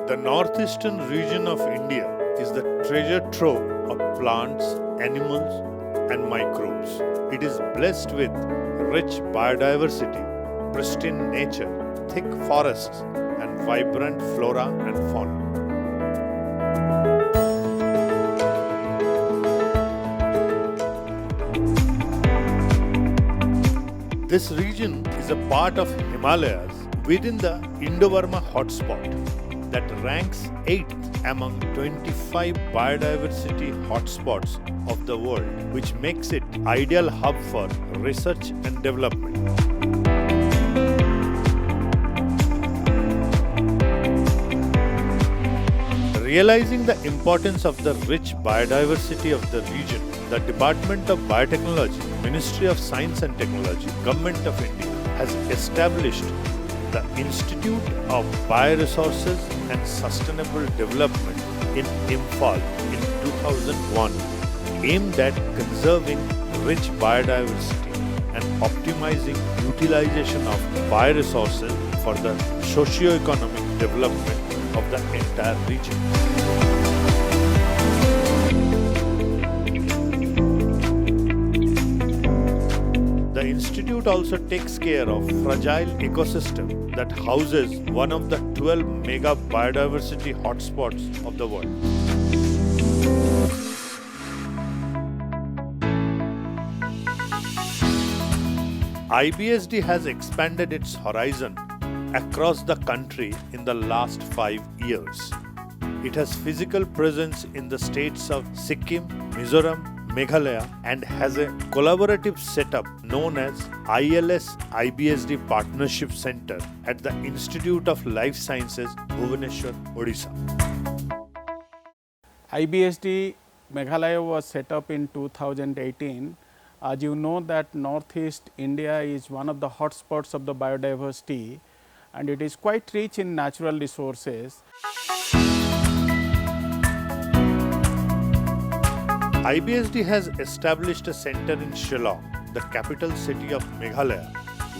The northeastern region of India is the treasure trove of plants, animals, and microbes. It is blessed with rich biodiversity, pristine nature, thick forests, and vibrant flora and fauna. This region is a part of Himalayas within the Indo-Burma hotspot that ranks 8th among 25 biodiversity hotspots of the world, which makes it ideal hub for research and development. Realizing the importance of the rich biodiversity of the region, the Department of Biotechnology, Ministry of Science and Technology, Government of India has established the Institute of Bioresources and Sustainable Development in Imphal in 2001, aimed at conserving rich biodiversity and optimizing utilization of bioresources for the socio-economic development of the entire region. The institute also takes care of fragile ecosystem that houses one of the 12 mega biodiversity hotspots of the world. IBSD has expanded its horizon across the country in the last 5 years. It has physical presence in the states of Sikkim, Mizoram, Meghalaya, and has a collaborative setup known as ILS IBSD Partnership Center at the Institute of Life Sciences, Bhubaneswar, Odisha. IBSD Meghalaya was set up in 2018. As you know that Northeast India is one of the hotspots of the biodiversity, and it is quite rich in natural resources. IBSD has established a center in Shillong, the capital city of Meghalaya,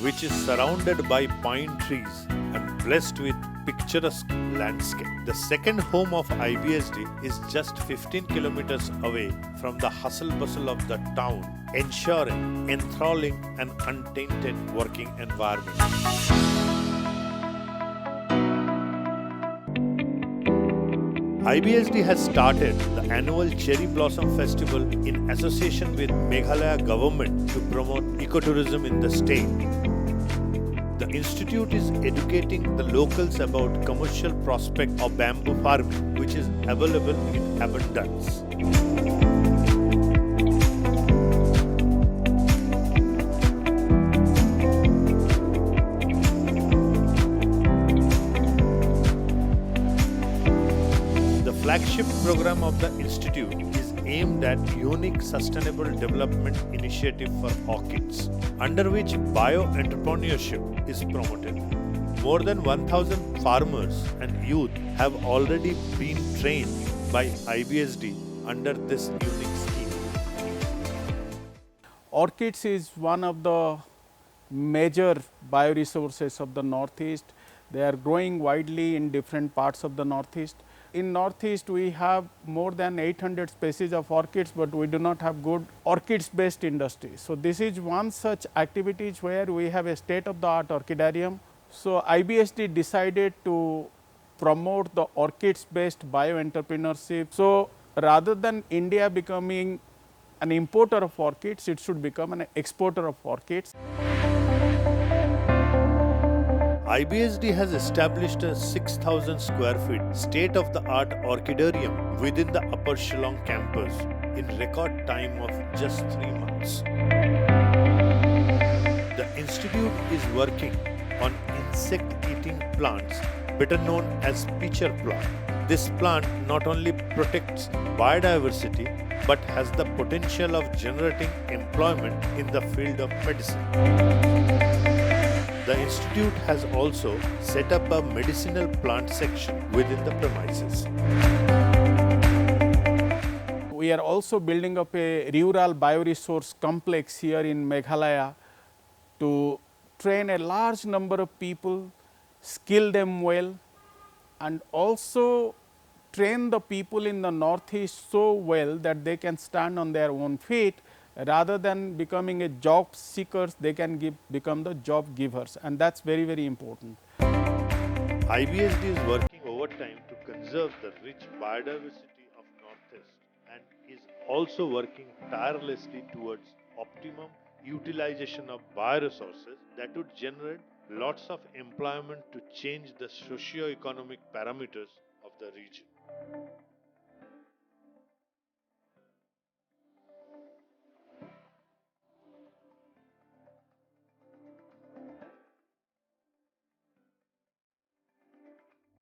which is surrounded by pine trees and blessed with picturesque landscape. The second home of IBSD is just 15 kilometers away from the hustle bustle of the town, ensuring enthralling and untainted working environment. IBSD has started the annual Cherry Blossom Festival in association with Meghalaya government to promote ecotourism in the state. The institute is educating the locals about commercial prospect of bamboo farming, which is available in abundance. The flagship program of the institute is aimed at unique sustainable development initiative for orchids, under which bio-entrepreneurship is promoted. More than 1,000 farmers and youth have already been trained by IBSD under this unique scheme. Orchids is one of the major bioresources of the Northeast. They are growing widely in different parts of the Northeast. In Northeast, we have more than 800 species of orchids, but we do not have good orchids based industry. So, this is one such activities where we have a state of the art orchidarium. So, IBSD decided to promote the orchids based bio-entrepreneurship. So, rather than India becoming an importer of orchids, it should become an exporter of orchids. IBSD has established a 6,000 square feet state-of-the-art orchidarium within the Upper Shillong campus in record time of just 3 months. The institute is working on insect-eating plants, better known as pitcher plant. This plant not only protects biodiversity but has the potential of generating employment in the field of medicine. The institute has also set up a medicinal plant section within the premises. We are also building up a rural bioresource complex here in Meghalaya to train a large number of people, skill them well, and also train the people in the Northeast so well that they can stand on their own feet. Rather than becoming a job seekers, they can become the job givers, and that's very, very important. IBSD is working overtime to conserve the rich biodiversity of Northeast and is also working tirelessly towards optimum utilization of bioresources that would generate lots of employment to change the socio-economic parameters of the region.